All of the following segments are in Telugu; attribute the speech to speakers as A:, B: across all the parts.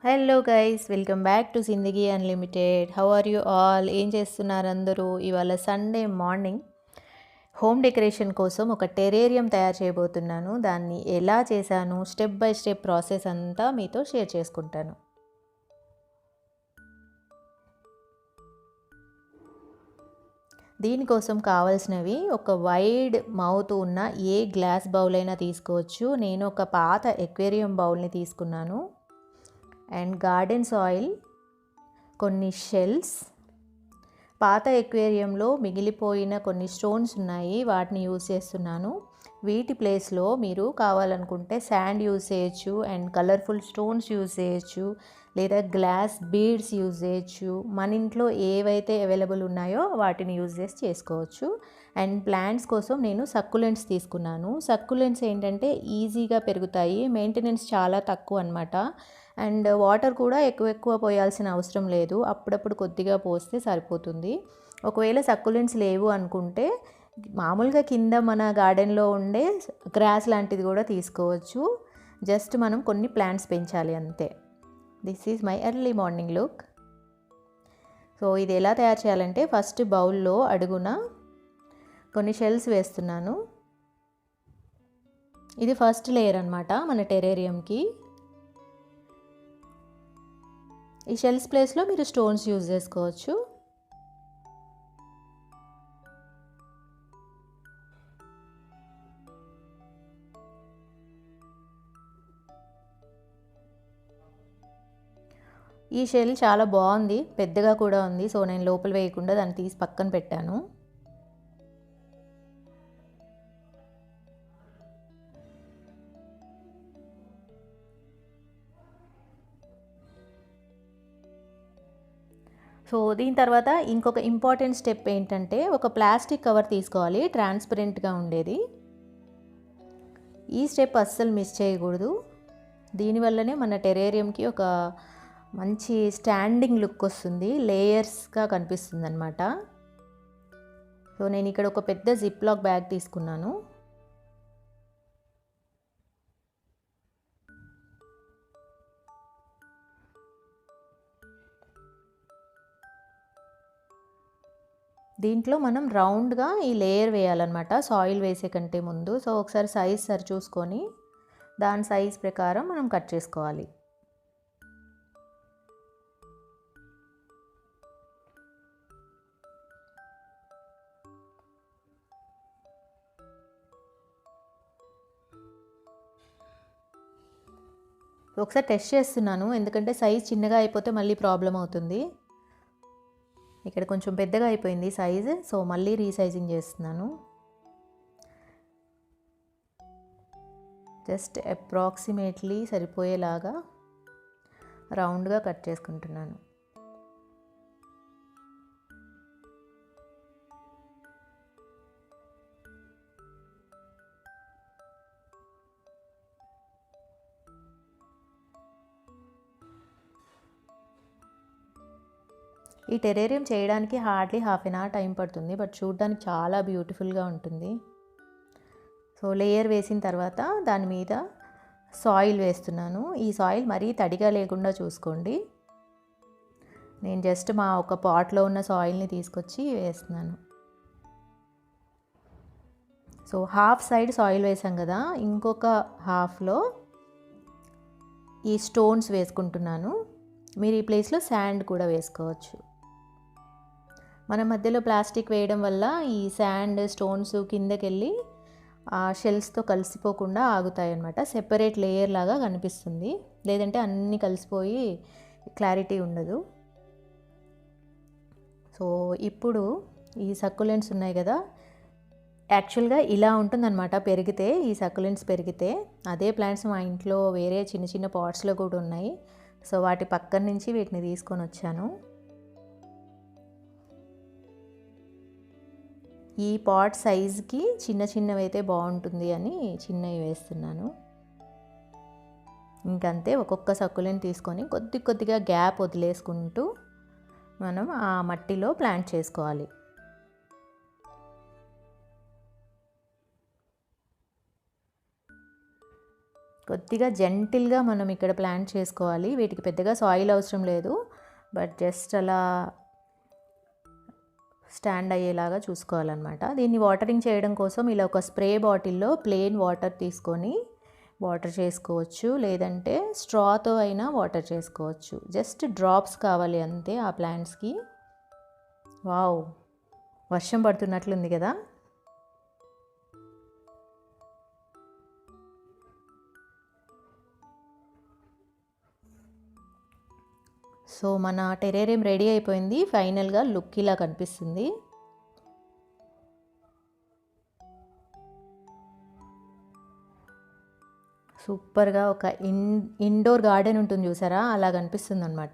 A: Hello guys, welcome back to Zindagi unlimited. How are you all? ఏం చేస్తున్నారు అందరూ? ఇవాళ సండే మార్నింగ్ హోమ్ డెకరేషన్ కోసం ఒక టెరేరియం తయారు చేయబోతున్నాను. దాన్ని ఎలా చేశాను, స్టెప్ బై స్టెప్ ప్రాసెస్ అంతా మీతో షేర్ చేసుకుంటాను. దీనికోసం కావాల్సినవి ఒక వైడ్ మౌత్ ఉన్న ఏ గ్లాస్ బౌల్ అయినా తీసుకోవచ్చు. నేను ఒక పాత ఎక్వేరియం బౌల్ని తీసుకున్నాను. అండ్ గార్డెన్ సాయిల్, కొన్ని షెల్స్, పాత ఎక్వేరియంలో మిగిలిపోయిన కొన్ని స్టోన్స్ ఉన్నాయి, వాటిని యూజ్ చేస్తున్నాను. వీటి ప్లేస్లో మీరు కావాలనుకుంటే శాండ్ యూజ్ చేయొచ్చు, అండ్ కలర్ఫుల్ స్టోన్స్ యూజ్ చేయొచ్చు, లేదా గ్లాస్ బీడ్స్ యూజ్ చేయొచ్చు. మన ఇంట్లో ఏవైతే అవైలబుల్ ఉన్నాయో వాటిని యూజ్ చేసి చేసుకోవచ్చు. అండ్ ప్లాంట్స్ కోసం నేను సక్యులెంట్స్ తీసుకున్నాను. సక్యులెంట్స్ ఏంటంటే ఈజీగా పెరుగుతాయి, మెయింటెనెన్స్ చాలా తక్కువ అనమాట. అండ్ వాటర్ కూడా ఎక్కువ పోయాల్సిన అవసరం లేదు, అప్పుడప్పుడు కొద్దిగా పోస్తే సరిపోతుంది. ఒకవేళ సక్యులెంట్స్ లేవు అనుకుంటే మామూలుగా కింద మన గార్డెన్లో ఉండే గ్రాస్ లాంటిది కూడా తీసుకోవచ్చు. జస్ట్ మనం కొన్ని ప్లాంట్స్ పెంచాలి అంతే. This is my early morning look. So ఇది ఎలా తయారు చేయాలంటే, ఫస్ట్ బౌల్లో అడుగున కొన్ని షెల్స్ వేస్తున్నాను. ఇది ఫస్ట్ లేయర్ అనమాట మన టెరేరియంకి. ఈ షెల్స్ ప్లేస్లో మీరు స్టోన్స్ యూజ్ చేసుకోవచ్చు. ఈ షెల్ చాలా బాగుంది, పెద్దగా కూడా ఉంది. సో నేను లోపల వేయకుండా దాన్ని తీసి పక్కన పెట్టాను. సో దీని తర్వాత ఇంకొక ఇంపార్టెంట్ స్టెప్ ఏంటంటే, ఒక ప్లాస్టిక్ కవర్ తీసుకోవాలి, ట్రాన్స్పరెంట్గా ఉండేది. ఈ స్టెప్ అస్సలు మిస్ చేయకూడదు. దీనివల్లనే మన టెరేరియంకి ఒక మంచి స్టాండింగ్ లుక్ వస్తుంది, లేయర్స్గా కనిపిస్తుంది అనమాట. సో నేను ఇక్కడ ఒక పెద్ద జిప్ లాక్ బ్యాగ్ తీసుకున్నాను. దీంట్లో మనం రౌండ్గా ఈ లేయర్ వేయాలన్నమాట, సాయిల్ వేసే కంటే ముందు. సో ఒకసారి సైజ్ సరి చూసుకొని దాని సైజ్ ప్రకారం మనం కట్ చేసుకోవాలి. ఒకసారి టెస్ట్ చేస్తున్నాను, ఎందుకంటే సైజ్ చిన్నగా అయిపోతే మళ్ళీ ప్రాబ్లం అవుతుంది. ఇక్కడ కొంచెం పెద్దగా అయిపోయింది సైజ్, సో మళ్ళీ రీసైజింగ్ చేస్తున్నాను. జస్ట్ అప్రాక్సిమేట్లీ సరిపోయేలాగా రౌండ్గా కట్ చేసుకుంటున్నాను. ఈ టెరేరియం చేయడానికి hardly half an hour time పడుతుంది, బట్ చూడడానికి చాలా బ్యూటిఫుల్గా ఉంటుంది. సో లేయర్ వేసిన తర్వాత దాని మీద సాయిల్ వేస్తున్నాను. ఈ సాయిల్ మరీ తడిగా లేకుండా చూసుకోండి. నేను జస్ట్ మా ఒక పాట్లో ఉన్న సాయిల్ని తీసుకొచ్చి వేస్తున్నాను. సో హాఫ్ సైడ్ సాయిల్ వేసాం కదా, ఇంకొక హాఫ్లో ఈ స్టోన్స్ వేసుకుంటున్నాను. మీరు ఈ ప్లేస్లో శాండ్ కూడా వేసుకోవచ్చు. మన మధ్యలో ప్లాస్టిక్ వేయడం వల్ల ఈ శాండ్ స్టోన్స్ కిందకి వెళ్ళి ఆ షెల్స్తో కలిసిపోకుండా ఆగుతాయి అన్నమాట. సెపరేట్ లేయర్ లాగా కనిపిస్తుంది, లేదంటే అన్నీ కలిసిపోయి క్లారిటీ ఉండదు. సో ఇప్పుడు ఈ సక్యులెంట్స్ ఉన్నాయి కదా, యాక్చువల్గా ఇలా ఉంటుందన్నమాట పెరిగితే. ఈ సక్యులెంట్స్ పెరిగితే అదే ప్లాంట్స్ మా ఇంట్లో వేరే చిన్న చిన్న పాట్స్లో కూడా ఉన్నాయి. సో వాటి పక్కన నుంచి వీటిని తీసుకొని వచ్చాను. ఈ పాట్ సైజుకి చిన్నవి అయితే బాగుంటుంది అని చిన్నవి వేస్తున్నాను. ఇంకంతే, ఒక్కొక్క సక్యులెంట్ తీసుకొని కొద్దిగా గ్యాప్ వదిలేసుకుంటూ మనం ఆ మట్టిలో ప్లాంట్ చేసుకోవాలి. కొద్దిగా జెంటిల్గా మనం ఇక్కడ ప్లాంట్ చేసుకోవాలి. వీటికి పెద్దగా సాయిల్ అవసరం లేదు, బట్ జస్ట్ అలా స్టాండ్ అయ్యేలాగా చూసుకోవాలన్నమాట. దీన్ని వాటరింగ్ చేయడం కోసం ఇలా ఒక స్ప్రే బాటిల్లో ప్లెయిన్ వాటర్ తీసుకొని వాటర్ చేసుకోవచ్చు, లేదంటే స్ట్రాతో అయినా వాటర్ చేసుకోవచ్చు. జస్ట్ డ్రాప్స్ కావాలి అంతే ఆ ప్లాంట్స్కి. వావ్, వర్షం పడుతున్నట్లుంది కదా. సో మన టెరేరియం రెడీ అయిపోయింది. ఫైనల్గా లుక్ ఇలా కనిపిస్తుంది. సూపర్గా ఒక ఇండోర్ గార్డెన్ ఉంటుంది చూసారా, అలా కనిపిస్తుంది అనమాట.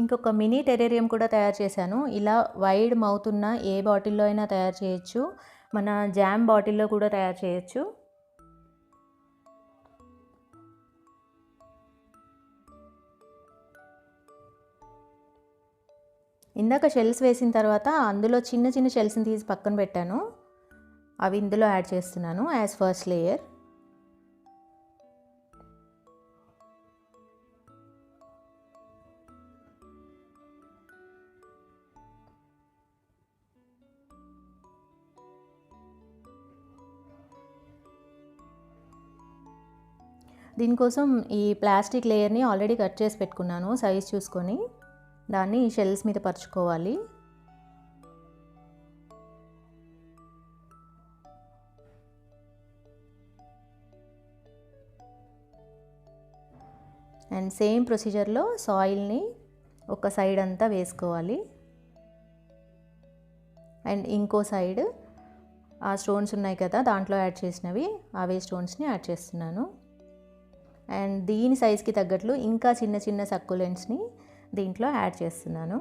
A: ఇంకొక మినీ టెరేరియం కూడా తయారు చేశాను. ఇలా వైడ్ మౌత్ ఉన్న ఏ బాటిల్లో అయినా తయారు చేయొచ్చు, మన జామ్ బాటిల్లో కూడా తయారు చేయొచ్చు. ఇందాక షెల్స్ వేసిన తర్వాత అందులో చిన్న చిన్న షెల్స్ని తీసి పక్కన పెట్టాను, అవి ఇందులో యాడ్ చేస్తున్నాను యాజ్ ఫస్ట్ లేయర్. దీనికోసం ఈ ప్లాస్టిక్ లేయర్ని ఆల్రెడీ కట్ చేసి పెట్టుకున్నాను సైజ్ చూసుకొని. దాన్ని ఈ షెల్స్ మీద పరుచుకోవాలి. అండ్ సేమ్ ప్రొసీజర్లో సాయిల్ని ఒక సైడ్ అంతా వేసుకోవాలి. అండ్ ఇంకో సైడ్ ఆ స్టోన్స్ ఉన్నాయి కదా దాంట్లో యాడ్ చేసినవి, అవే స్టోన్స్ని యాడ్ చేస్తున్నాను. అండ్ దీని సైజ్కి తగ్గట్లు ఇంకా చిన్న చిన్న సక్కులెంట్స్ని దీంట్లో యాడ్ చేస్తున్నాను.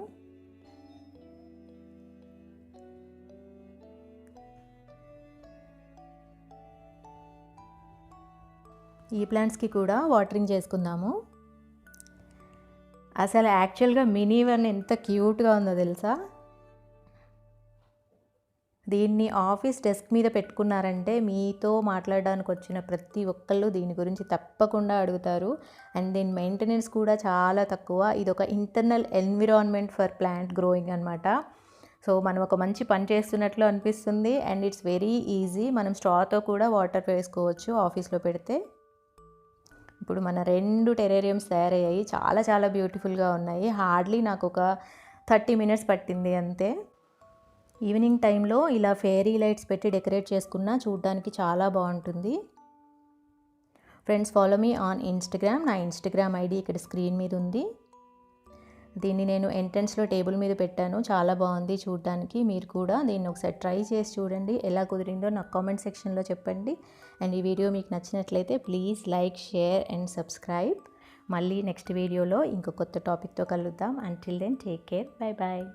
A: ఈ ప్లాంట్స్కి కూడా వాటరింగ్ చేసుకుందాము. అసలు యాక్చువల్గా మినీ వన్ ఎంత క్యూట్గా ఉందో తెలుసా. దీన్ని ఆఫీస్ డెస్క్ మీద పెట్టుకున్నారంటే మీతో మాట్లాడడానికి వచ్చిన ప్రతి ఒక్కళ్ళు దీని గురించి తప్పకుండా అడుగుతారు. అండ్ దీని మెయింటెనెన్స్ కూడా చాలా తక్కువ. ఇది ఒక internal environment for plant growing అనమాట. సో మనం ఒక మంచి పని చేస్తున్నట్లు అనిపిస్తుంది. And it's very easy. మనం స్ట్రాతో కూడా వాటర్ వేసుకోవచ్చు ఆఫీస్లో పెడితే. ఇప్పుడు మన 2 టెరేరియంస్ తయారయ్యాయి. చాలా చాలా బ్యూటిఫుల్గా ఉన్నాయి. హార్డ్లీ నాకు ఒక 30 మినిట్స్ పట్టింది అంతే. ఈవినింగ్ టైంలో ఇలా ఫెయిరీ లైట్స్ పెట్టి డెకరేట్ చేసుకున్నా చూడడానికి చాలా బాగుంటుంది. Friends, follow me on Instagram. నా ఇన్స్టాగ్రామ్ ఐడి ఇక్కడ స్క్రీన్ మీద ఉంది. దీన్ని నేను ఎంట్రన్స్లో టేబుల్ మీద పెట్టాను. చాలా బాగుంది చూడడానికి. మీరు కూడా దీన్ని ఒకసారి ట్రై చేసి చూడండి. ఎలా కుదిరిందో నాకు కామెంట్ సెక్షన్లో చెప్పండి. అండ్ ఈ వీడియో మీకు నచ్చినట్లయితే please like, share and subscribe. మళ్ళీ నెక్స్ట్ వీడియోలో ఇంకో కొత్త టాపిక్తో కలుద్దాం. Until then take care. Bye bye.